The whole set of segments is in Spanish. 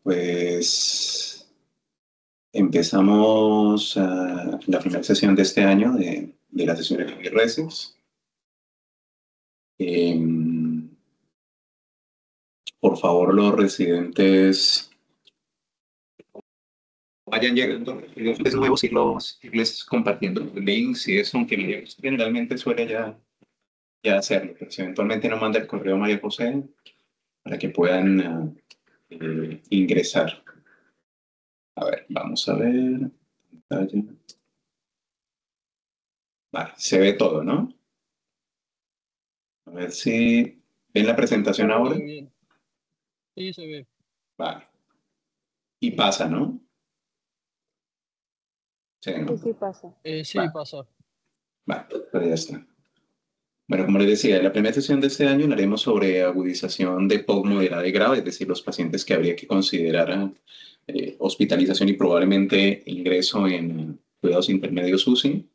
Pues empezamos la primera sesión de este año de la sesión de Reses. Por favor, los residentes vayan llegando, los nuevos irles compartiendo los links y eso, aunque generalmente suele ya hacerlo, pero si eventualmente no manda el correo a María José para que puedan ingresar. A ver, vamos a ver. Vale, se ve todo, ¿no? A ver si ven la presentación Se ahora. ve bien. Sí, se ve. Vale. Y pasa, ¿no? Sí, ¿no? Sí pasa. Sí, Vale, pasa. vale, pues ya está. Bueno, como les decía, en la primera sesión de este año hablaremos sobre agudización de POC moderada y grave, es decir, los pacientes que habría que considerar hospitalización y probablemente ingreso en cuidados intermedios UCI.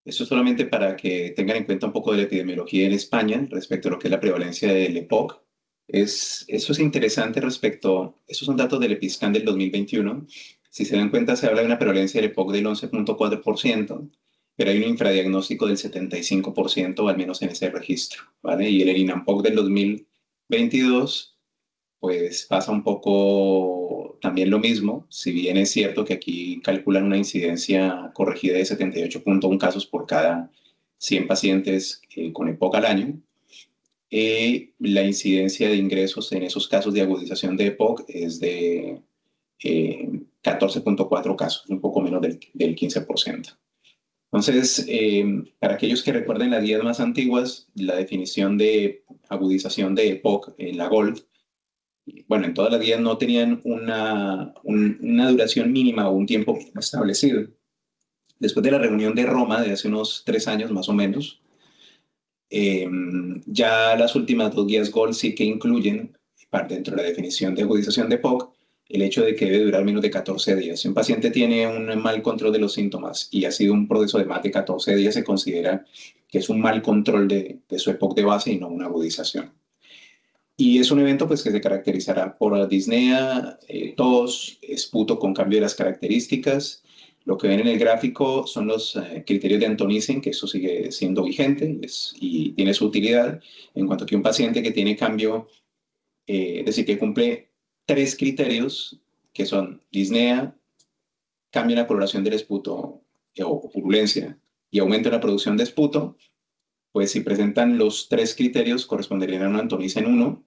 Esto solamente para que tengan en cuenta un poco de la epidemiología en España respecto a lo que es la prevalencia del EPOC. Eso es interesante respecto, esos son datos del EPISCAN del 2021. Si se dan cuenta, se habla de una prevalencia del EPOC del 11.4%, pero hay un infradiagnóstico del 75%, al menos en ese registro, ¿vale? Y el INAMPOC del 2022 pues pasa un poco también lo mismo, si bien es cierto que aquí calculan una incidencia corregida de 78.1 casos por cada 100 pacientes con EPOC al año, la incidencia de ingresos en esos casos de agudización de EPOC es de 14.4 casos, un poco menos del 15%. Entonces, para aquellos que recuerden las guías más antiguas, la definición de agudización de EPOC en la GOLD, bueno, en todas las guías no tenían una duración mínima o un tiempo establecido. Después de la reunión de Roma de hace unos 3 años más o menos, ya las últimas dos guías GOLD sí que incluyen, dentro de la definición de agudización de POC, el hecho de que debe durar menos de 14 días. Si un paciente tiene un mal control de los síntomas y ha sido un proceso de más de 14 días, se considera que es un mal control de su EPOC de base y no una agudización. Y es un evento pues, que se caracterizará por disnea, tos, esputo con cambio de las características. Lo que ven en el gráfico son los criterios de Antonisen, que eso sigue siendo vigente y tiene su utilidad, en cuanto que un paciente que tiene cambio, es decir, que cumple 3 criterios, que son disnea, cambio en la coloración del esputo o purulencia y aumento en la producción de esputo, pues si presentan los 3 criterios corresponderían a una Antonisen 1.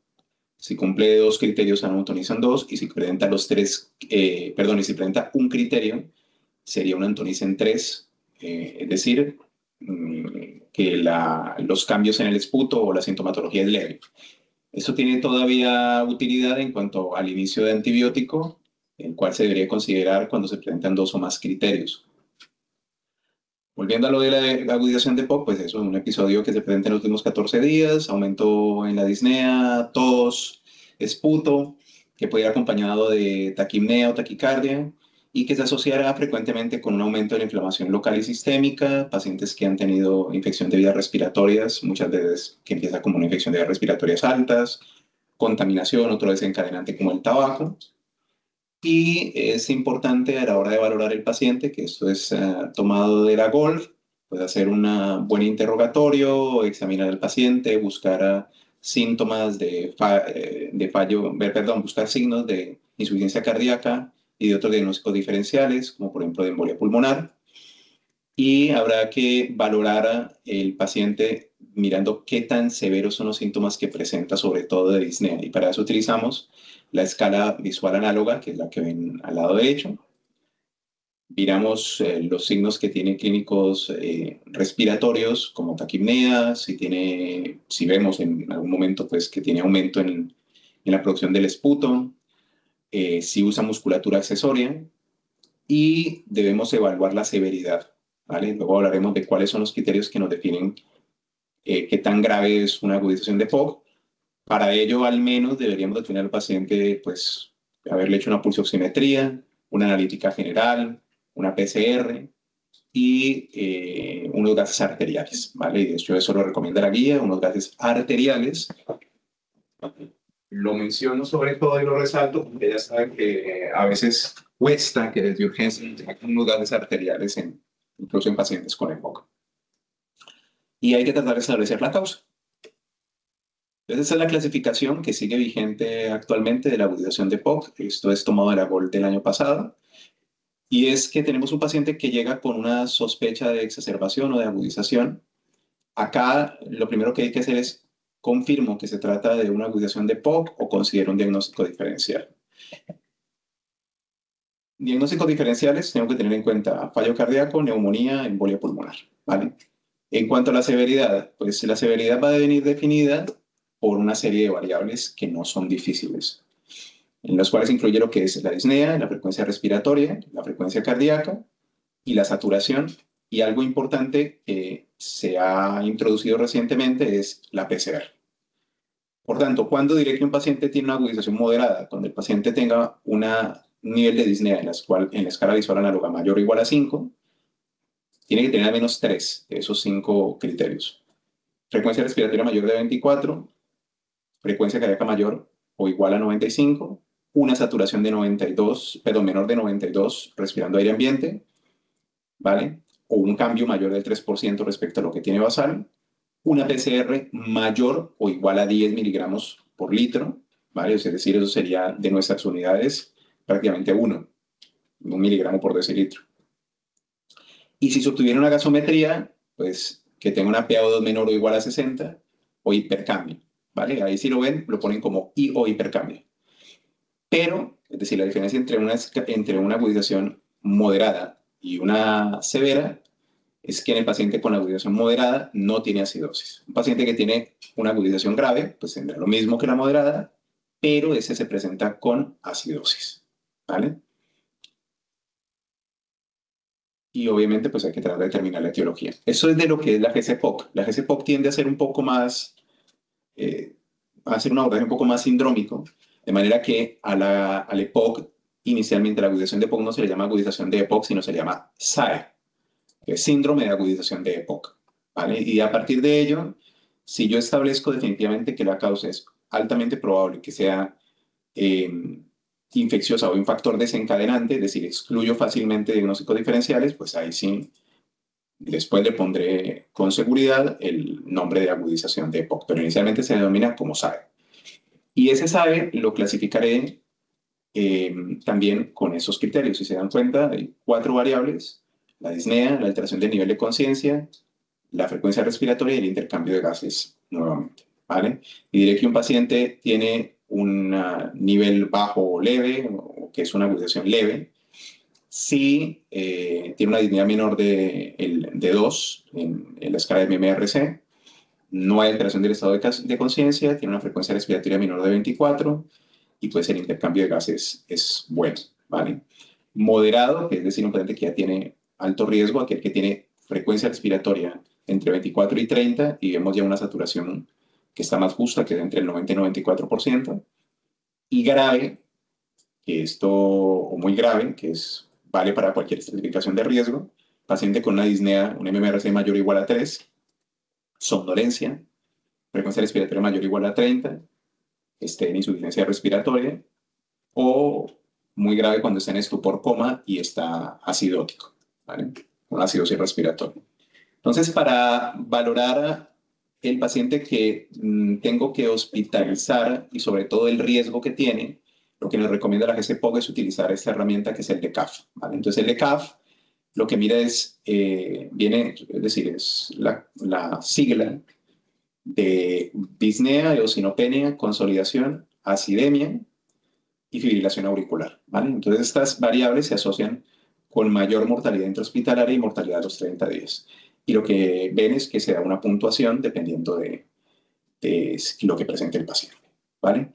Si cumple 2 criterios, antonizan 2, y si presenta y si presenta un criterio, sería un antonizan 3, es decir, que los cambios en el esputo o la sintomatología es leve. Esto tiene todavía utilidad en cuanto al inicio de antibiótico, el cual se debería considerar cuando se presentan 2 o más criterios. Volviendo a lo de la agudización de POC, pues eso es un episodio que se presenta en los últimos 14 días, aumento en la disnea, tos, esputo, que puede ir acompañado de taquipnea o taquicardia y que se asociará frecuentemente con un aumento de la inflamación local y sistémica, pacientes que han tenido infección de vías respiratorias, muchas veces que empieza como una infección de vías respiratorias altas, contaminación, otro desencadenante como el tabaco. Y es importante a la hora de valorar el paciente, que esto es tomado de la GOLF, puede hacer un buen interrogatorio, examinar al paciente, buscar síntomas buscar signos de insuficiencia cardíaca y de otros diagnósticos diferenciales, como por ejemplo de embolia pulmonar. Y habrá que valorar el paciente mirando qué tan severos son los síntomas que presenta, sobre todo de disnea. Y para eso utilizamos la escala visual análoga, que es la que ven al lado derecho. Miramos los signos que tienen clínicos respiratorios, como taquipnea, si vemos en algún momento pues, que tiene aumento en la producción del esputo, si usa musculatura accesoria, y debemos evaluar la severidad, ¿vale? Luego hablaremos de cuáles son los criterios que nos definen qué tan grave es una agudización de POC. Para ello, al menos, deberíamos definir al paciente, pues, haberle hecho una pulsioximetría, una analítica general, una PCR y unos gases arteriales, ¿vale? Y de hecho eso lo recomienda la guía, unos gases arteriales Lo menciono sobre todo y lo resalto porque ya saben que a veces cuesta que desde urgencia unos gases arteriales, incluso en pacientes con EPOC. Y hay que tratar de establecer la causa. Entonces, esa es la clasificación que sigue vigente actualmente de la agudización de EPOC. Esto es tomado de la GOLD del año pasado. Y es que tenemos un paciente que llega con una sospecha de exacerbación o de agudización. Acá lo primero que hay que hacer es confirmo que se trata de una agudización de EPOC o considero un diagnóstico diferencial. Diagnósticos diferenciales, tengo que tener en cuenta fallo cardíaco, neumonía, embolia pulmonar, ¿vale? En cuanto a la severidad, pues la severidad va a venir definida por una serie de variables que no son difíciles, en las cuales incluye lo que es la disnea, la frecuencia respiratoria, la frecuencia cardíaca y la saturación. Y algo importante que se ha introducido recientemente es la PCR. Por tanto, ¿cuándo diré que un paciente tiene una agudización moderada? Cuando el paciente tenga un nivel de disnea en la escala visual análoga mayor o igual a 5, tiene que tener al menos 3 de esos 5 criterios. Frecuencia respiratoria mayor de 24, frecuencia cardíaca mayor o igual a 95, una saturación de 92, pero menor de 92 respirando aire ambiente, ¿vale? O un cambio mayor del 3% respecto a lo que tiene basal, una PCR mayor o igual a 10 miligramos por litro, ¿vale? Es decir, eso sería de nuestras unidades prácticamente 1 miligramo por decilitro. Y si se obtuviera una gasometría, pues que tenga una PaO2 menor o igual a 60 o hipercambio, ¿vale? Ahí si lo ven, lo ponen como I o hipercambio. Pero, es decir, la diferencia entre una agudización moderada y una severa es que en el paciente con agudización moderada no tiene acidosis. Un paciente que tiene una agudización grave, pues tendrá lo mismo que la moderada, pero ese se presenta con acidosis, ¿vale? Y obviamente pues hay que tratar de determinar la etiología. Eso es de lo que es la GCPOC. La GCPOC tiende a ser un poco más, a hacer un abordaje un poco más sindrómico, de manera que al EPOC, inicialmente la agudización de EPOC no se le llama agudización de EPOC, sino se le llama SAE, que es síndrome de agudización de EPOC, ¿vale? Y a partir de ello, si yo establezco definitivamente que la causa es altamente probable que sea eh, infecciosa o un factor desencadenante, es decir, excluyo fácilmente diagnósticos diferenciales, pues ahí sí, después le pondré con seguridad el nombre de agudización de EPOC, pero inicialmente se denomina como SAE. Y ese SAE lo clasificaré también con esos criterios. Si se dan cuenta, hay 4 variables: la disnea, la alteración del nivel de conciencia, la frecuencia respiratoria y el intercambio de gases nuevamente, ¿vale? Y diré que un paciente tiene un nivel bajo o leve, o que es una agudización leve, si tiene una disnea menor de 2 en la escala de MMRC, no hay alteración del estado de conciencia, tiene una frecuencia respiratoria menor de 24 y pues el intercambio de gases es bueno, ¿vale? Moderado, que es decir, un paciente que ya tiene alto riesgo, aquel que tiene frecuencia respiratoria entre 24 y 30 y vemos ya una saturación que está más justa, que es entre el 90 y 94%. Y grave, que esto, o muy grave, que es, vale para cualquier estratificación de riesgo, paciente con una disnea, un MMRC mayor o igual a 3, somnolencia, frecuencia respiratoria mayor o igual a 30, esté en insuficiencia respiratoria, o muy grave cuando está en estupor coma y está acidótico, ¿vale? Una acidosis respiratoria. Entonces, para valorar el paciente que tengo que hospitalizar y sobre todo el riesgo que tiene, lo que nos recomienda la GCPOC es utilizar esta herramienta que es el DECAF, ¿vale? Entonces, el DECAF lo que mira es, es decir, es la sigla de disnea, eosinopenia, consolidación, acidemia y fibrilación auricular, ¿vale? Entonces estas variables se asocian con mayor mortalidad intrahospitalaria y mortalidad a los 30 días. Y lo que ven es que se da una puntuación dependiendo de lo que presente el paciente, ¿vale?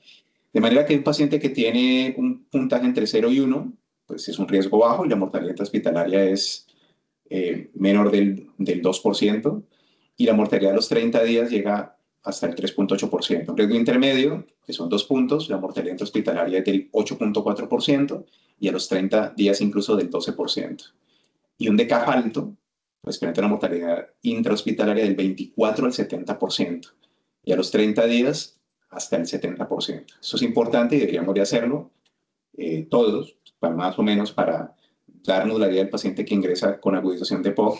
De manera que un paciente que tiene un puntaje entre 0 y 1, pues es un riesgo bajo y la mortalidad intrahospitalaria es menor del 2%, y la mortalidad a los 30 días llega hasta el 3,8%. Un riesgo intermedio, que son 2 puntos, la mortalidad intrahospitalaria es del 8,4% y a los 30 días incluso del 12%. Y un DECAF alto, pues presenta una mortalidad intrahospitalaria del 24 al 70%. Y a los 30 días hasta el 70%. Eso es importante y deberíamos de hacerlo todos, más o menos para darnos la idea del paciente que ingresa con agudización de POC,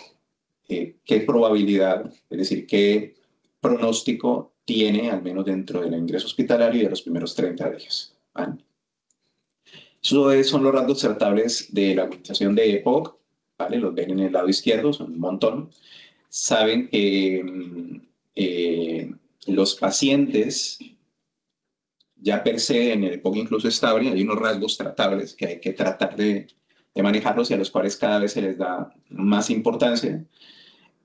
qué probabilidad, es decir, qué pronóstico tiene, al menos dentro del ingreso hospitalario y de los primeros 30 días. ¿Vale? Eso son los rasgos tratables de la agudización de EPOC, ¿vale? Los ven en el lado izquierdo, son un montón. Saben que los pacientes ya per se en el EPOC incluso estable hay unos rasgos tratables que hay que tratar de manejarlos y a los cuales cada vez se les da más importancia.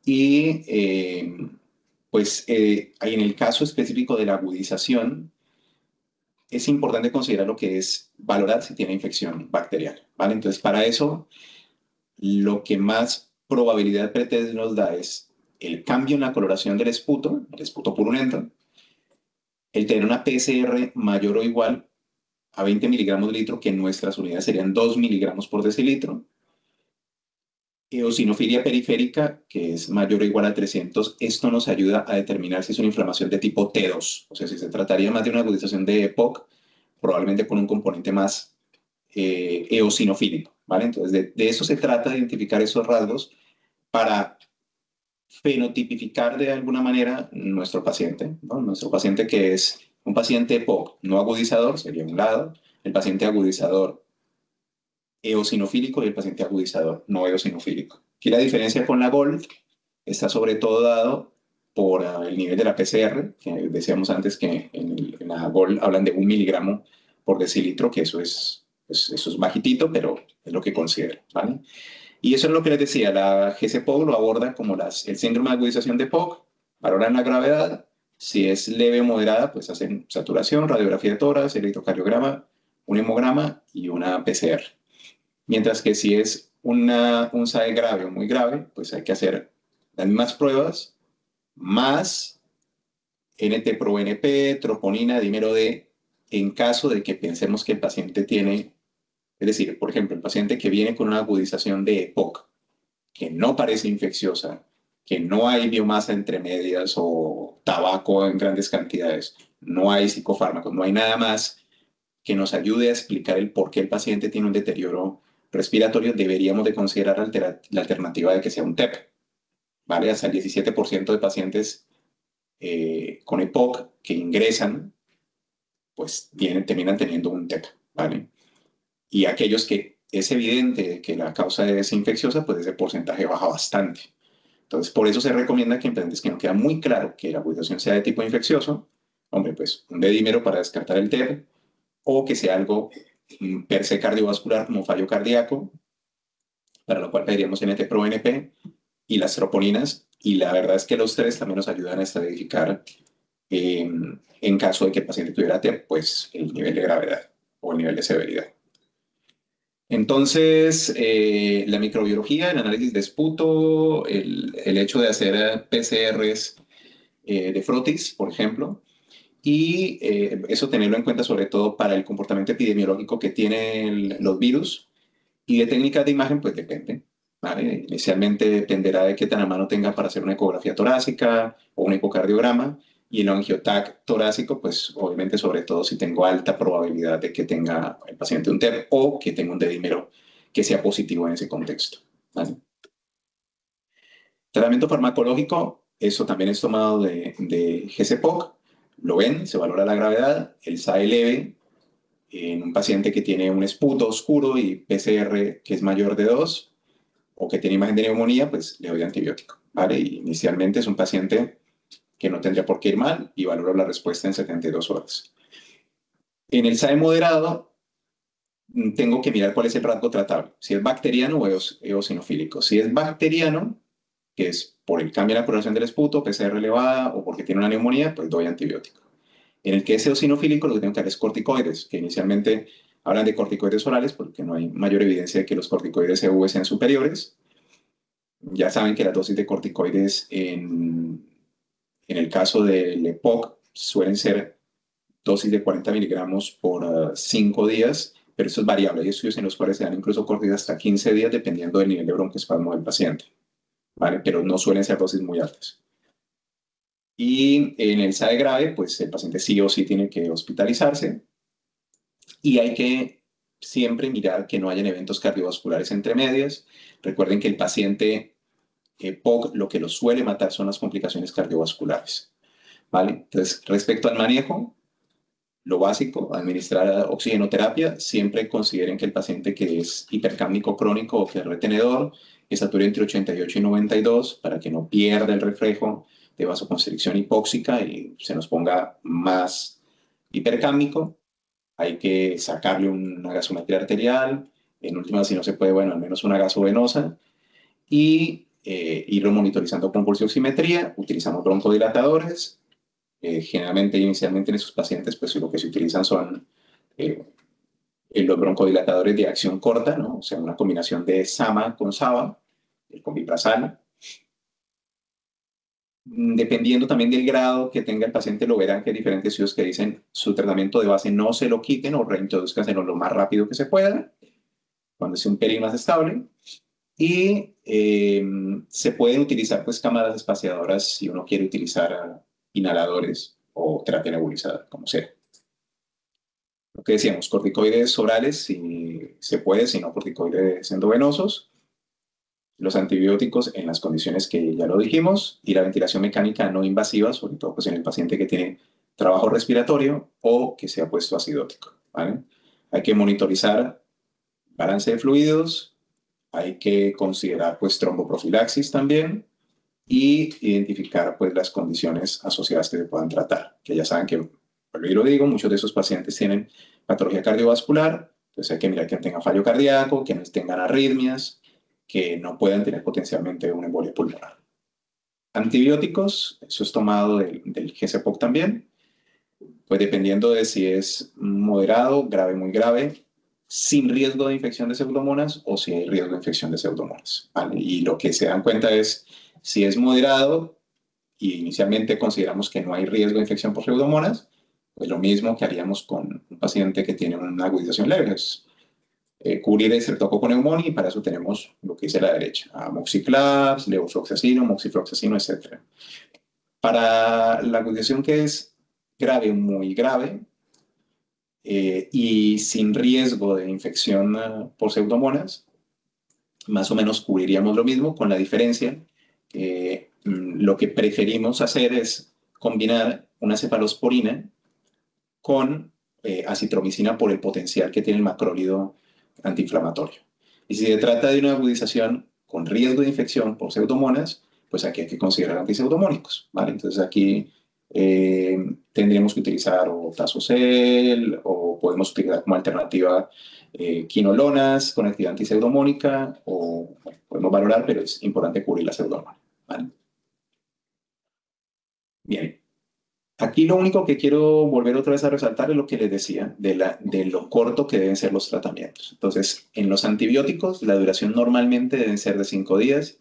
Y pues en el caso específico de la agudización, es importante considerar lo que es valorar si tiene infección bacteriana, ¿vale? Entonces, para eso, lo que más probabilidad pretest nos da es el cambio en la coloración del esputo, el esputo purulento, el tener una PCR mayor o igual a 20 miligramos de litro, que en nuestras unidades serían 2 miligramos por decilitro, eosinofilia periférica, que es mayor o igual a 300, esto nos ayuda a determinar si es una inflamación de tipo T2, o sea, si se trataría más de una agudización de EPOC, probablemente con un componente más eosinofílico, ¿vale? Entonces, de eso se trata, de identificar esos rasgos para fenotipificar de alguna manera nuestro paciente, ¿no? Nuestro paciente que es un paciente EPOC no agudizador, sería un lado, el paciente agudizador eosinofílico y el paciente agudizador no eosinofílico. Aquí la diferencia con la GOLD está sobre todo dado por el nivel de la PCR, que decíamos antes que en la GOLD hablan de 1 miligramo por decilitro, que eso es bajitito, pero es lo que considero, ¿vale? Y eso es lo que les decía, la GCPOC lo aborda como el síndrome de agudización de POC, valoran la gravedad, si es leve o moderada, pues hacen saturación, radiografía de tórax, electrocardiograma, un hemograma y una PCR. Mientras que si es un SAE grave o muy grave, pues hay que hacer las mismas pruebas, más NT-proBNP, troponina, dímero D, en caso de que pensemos que el paciente tiene, es decir, por ejemplo, el paciente que viene con una agudización de EPOC, que no parece infecciosa, que no hay biomasa entre medias o tabaco en grandes cantidades, no hay psicofármacos, no hay nada más que nos ayude a explicar el por qué el paciente tiene un deterioro respiratorio, deberíamos de considerar la alternativa de que sea un TEP, ¿vale? Hasta el 17% de pacientes con EPOC que ingresan, pues terminan teniendo un TEP, ¿vale? Y aquellos que es evidente que la causa es infecciosa, pues ese porcentaje baja bastante. Entonces, por eso se recomienda que en pacientes que no queda muy claro que la agudización sea de tipo infeccioso, hombre, pues un dedímero para descartar el TEP, o que sea algo per se cardiovascular como fallo cardíaco, para lo cual pediríamos NT-proBNP y las troponinas, y la verdad es que los tres también nos ayudan a estadificar en caso de que el paciente tuviera TEP, pues el nivel de gravedad o el nivel de severidad. Entonces, la microbiología, el análisis de esputo, el hecho de hacer PCRs de frotis, por ejemplo, y eso tenerlo en cuenta sobre todo para el comportamiento epidemiológico que tienen los virus. Y de técnicas de imagen, pues depende, ¿vale? Inicialmente dependerá de qué tan a mano tenga para hacer una ecografía torácica o un ecocardiograma. Y el angiotac torácico, pues obviamente sobre todo si tengo alta probabilidad de que tenga el paciente un TEP o que tenga un dedímero que sea positivo en ese contexto, ¿vale? Tratamiento farmacológico, eso también es tomado de GCPOC, lo ven, se valora la gravedad, el SAE leve en un paciente que tiene un esputo oscuro y PCR que es mayor de 2 o que tiene imagen de neumonía, pues le doy antibiótico, ¿vale? Y inicialmente es un paciente que no tendría por qué ir mal y valoro la respuesta en 72 horas. En el SAE moderado, tengo que mirar cuál es el rasgo tratable, si es bacteriano o eosinofílico. Si es bacteriano, que es por el cambio en la coloración del esputo, PCR elevada o porque tiene una neumonía, pues doy antibiótico. En el que es eosinofílico, lo que tengo que dar es corticoides, que inicialmente hablan de corticoides orales porque no hay mayor evidencia de que los corticoides EV sean superiores. Ya saben que las dosis de corticoides en el caso del EPOC suelen ser dosis de 40 miligramos por 5 días, pero eso es variable. Hay estudios en los cuales se dan incluso corticoides hasta 15 días dependiendo del nivel de broncoespasmo del paciente, ¿vale? Pero no suelen ser dosis muy altas. Y en el SAE grave, pues el paciente sí o sí tiene que hospitalizarse y hay que siempre mirar que no hayan eventos cardiovasculares entre medias. Recuerden que el paciente POC lo que lo suele matar son las complicaciones cardiovasculares, ¿vale? Entonces, respecto al manejo, lo básico, administrar oxigenoterapia, siempre consideren que el paciente que es hipercámnico crónico o que es retenedor, que sature entre 88 y 92 para que no pierda el reflejo de vasoconstricción hipóxica y se nos ponga más hipercámnico. Hay que sacarle una gasometría arterial, en última, si no se puede, bueno, al menos una gasovenosa, y irlo monitorizando con pulsioximetría. Utilizamos broncodilatadores. Generalmente, inicialmente en esos pacientes, pues lo que se utilizan son eh, los broncodilatadores de acción corta, ¿no? O sea, una combinación de SAMA con SABA, el conviprazal. Dependiendo también del grado que tenga el paciente, lo verán que hay diferentes estudios que dicen su tratamiento de base no se lo quiten o reintroduzcanselo lo más rápido que se pueda, cuando esté un pelín más estable. Y se pueden utilizar pues cámaras espaciadoras si uno quiere utilizar inhaladores o terapia nebulizada, como sea. Lo que decíamos, corticoides orales si se puede, si no corticoides endovenosos, los antibióticos en las condiciones que ya lo dijimos y la ventilación mecánica no invasiva, sobre todo pues en el paciente que tiene trabajo respiratorio o que se ha puesto acidótico, ¿vale? Hay que monitorizar balance de fluidos, hay que considerar pues tromboprofilaxis también y identificar pues las condiciones asociadas que se puedan tratar, que ya saben que, por lo digo, muchos de esos pacientes tienen patología cardiovascular, entonces hay que mirar que no tengan fallo cardíaco, que no tengan arritmias, que no puedan tener potencialmente una embolia pulmonar. Antibióticos, eso es tomado del GCPOC también, pues dependiendo de si es moderado, grave, muy grave, sin riesgo de infección de pseudomonas o si hay riesgo de infección de pseudomonas, ¿vale? Y lo que se dan cuenta es si es moderado y inicialmente consideramos que no hay riesgo de infección por pseudomonas, pues lo mismo que haríamos con un paciente que tiene una agudización leve, es cubrir el streptococo neumonía y para eso tenemos lo que dice la derecha, amoxiclav, levofloxacino, moxifloxacino, etc. Para la agudización que es grave, muy grave, y sin riesgo de infección por pseudomonas, más o menos cubriríamos lo mismo, con la diferencia que lo que preferimos hacer es combinar una cefalosporina con acitromicina por el potencial que tiene el macrólido antiinflamatorio. Y si se trata de una agudización con riesgo de infección por pseudomonas, pues aquí hay que considerar antipseudomónicos, ¿vale? Entonces aquí tendríamos que utilizar o Tazocel o podemos utilizar como alternativa quinolonas con actividad antipseudomónica o bueno, podemos valorar, pero es importante cubrir la pseudomona, ¿vale? Bien, aquí lo único que quiero volver otra vez a resaltar es lo que les decía de lo corto que deben ser los tratamientos. Entonces, en los antibióticos, la duración normalmente deben ser de 5 días.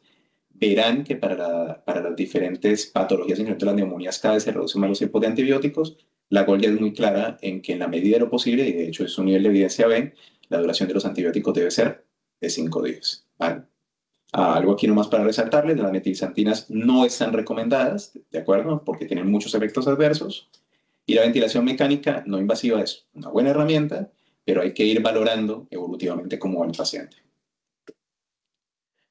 Verán que para las diferentes patologías, incluyendo las neumonías, cada vez se reducen más los tiempos de antibióticos. La GOL ya es muy clara en que en la medida de lo posible, y de hecho es un nivel de evidencia B, la duración de los antibióticos debe ser de 5 días, ¿vale? Algo aquí nomás para resaltarles, las metilxantinas no están recomendadas, ¿de acuerdo? Porque tienen muchos efectos adversos. Y la ventilación mecánica no invasiva es una buena herramienta, pero hay que ir valorando evolutivamente cómo va el paciente.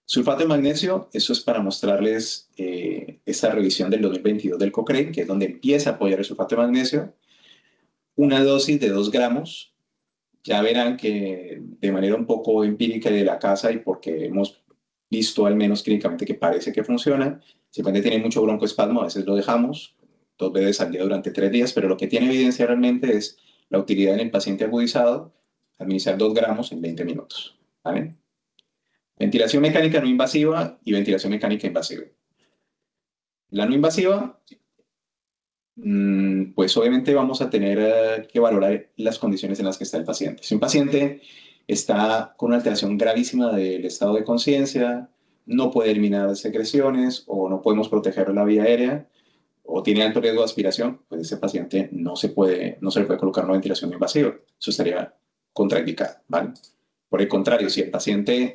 Sulfato de magnesio, eso es para mostrarles esta revisión del 2022 del Cochrane, que es donde empieza a apoyar el sulfato de magnesio. Una dosis de 2 gramos. Ya verán que de manera un poco empírica de la casa y porque hemos visto al menos clínicamente que parece que funciona, si el paciente tiene mucho broncoespasmo, a veces lo dejamos 2 veces al día durante 3 días, pero lo que tiene evidencia realmente es la utilidad en el paciente agudizado, administrar 2 gramos en 20 minutos. ¿Vale? Ventilación mecánica no invasiva y ventilación mecánica invasiva. La no invasiva, pues obviamente vamos a tener que valorar las condiciones en las que está el paciente. Si un paciente está con una alteración gravísima del estado de conciencia, no puede eliminar secreciones o no podemos proteger la vía aérea o tiene alto riesgo de aspiración, pues ese paciente no se le puede colocar una ventilación invasiva. Eso estaría contraindicado, ¿vale? Por el contrario, si el paciente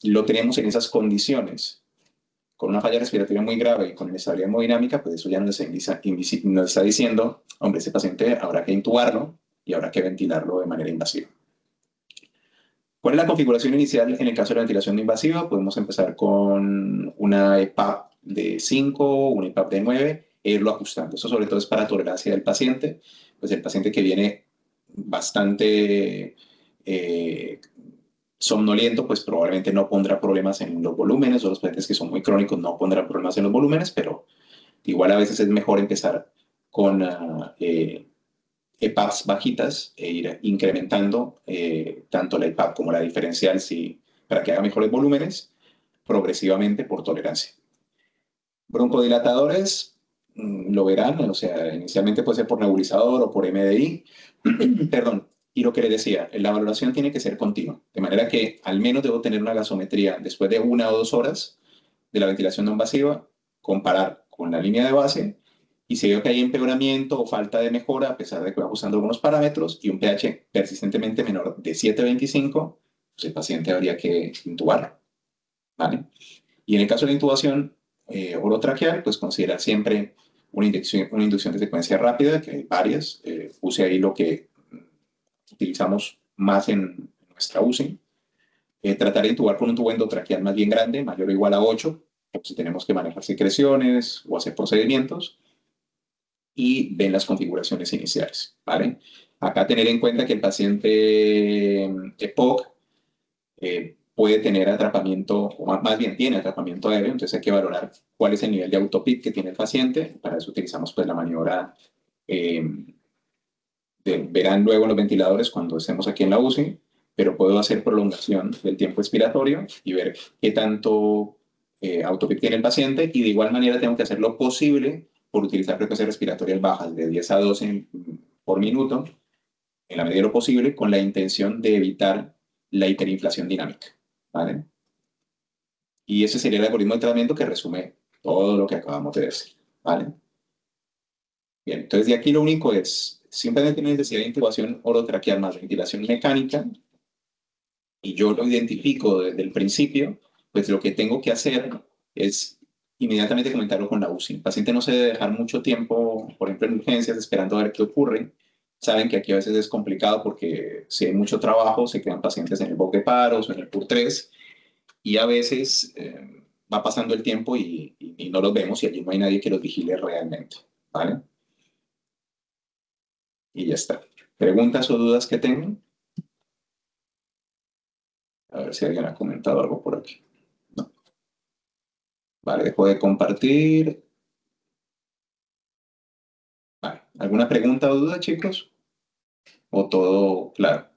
lo tenemos en esas condiciones con una falla respiratoria muy grave y con inestabilidad hemodinámica, pues eso ya nos está diciendo, hombre, ese paciente habrá que intubarlo y habrá que ventilarlo de manera invasiva. ¿Cuál es la configuración inicial en el caso de la ventilación no invasiva? Podemos empezar con una EPAP de 5, una EPAP de 9, e irlo ajustando. Eso sobre todo es para tolerancia del paciente, pues el paciente que viene bastante somnoliento, pues probablemente no pondrá problemas en los volúmenes, o los pacientes que son muy crónicos no pondrán problemas en los volúmenes, pero igual a veces es mejor empezar con EPAPs bajitas e ir incrementando tanto la EPAP como la diferencial para que haga mejores volúmenes progresivamente por tolerancia. Broncodilatadores, lo verán, o sea, inicialmente puede ser por nebulizador o por MDI, perdón. Y lo que les decía, la valoración tiene que ser continua, de manera que al menos debo tener una gasometría después de 1 o 2 horas de la ventilación no invasiva, comparar con la línea de base, y si veo que hay empeoramiento o falta de mejora, a pesar de que voy ajustando algunos parámetros, y un pH persistentemente menor de 7,25, pues el paciente habría que intubarlo, ¿vale? Y en el caso de la intubación orotraqueal, pues considerar siempre una inducción de secuencia rápida, que hay varias. Puse ahí lo que utilizamos más en nuestra UCI. Tratar de intubar con un tubo endotraqueal más bien grande, mayor o igual a 8, si tenemos que manejar secreciones o hacer procedimientos, y ven las configuraciones iniciales, ¿vale? Acá tener en cuenta que el paciente EPOC puede tener atrapamiento, o más bien tiene atrapamiento aéreo, entonces hay que valorar cuál es el nivel de autopic que tiene el paciente. Para eso utilizamos pues la maniobra, verán luego los ventiladores cuando estemos aquí en la UCI, pero puedo hacer prolongación del tiempo expiratorio y ver qué tanto autopic tiene el paciente, y de igual manera tengo que hacer lo posible por utilizar frecuencias respiratorias bajas de 10 a 12 por minuto, en la medida de lo posible, con la intención de evitar la hiperinflación dinámica, ¿vale? Y ese sería el algoritmo de tratamiento que resume todo lo que acabamos de decir, ¿vale? Bien, entonces de aquí lo único es, simplemente una necesidad de intubación orotraqueal más ventilación mecánica, y yo lo identifico desde el principio, pues lo que tengo que hacer es inmediatamente comentarlo con la UCI. El paciente no se debe dejar mucho tiempo, por ejemplo, en urgencias, esperando a ver qué ocurre. Saben que aquí a veces es complicado porque si hay mucho trabajo, se quedan pacientes en el BOC de paros o en el PUR 3, y a veces va pasando el tiempo y no los vemos, y allí no hay nadie que los vigile realmente, ¿vale? Y ya está. ¿Preguntas o dudas que tengan? A ver si alguien ha comentado algo por aquí. No. Vale, dejo de compartir. Vale. ¿Alguna pregunta o duda, chicos? ¿O todo claro?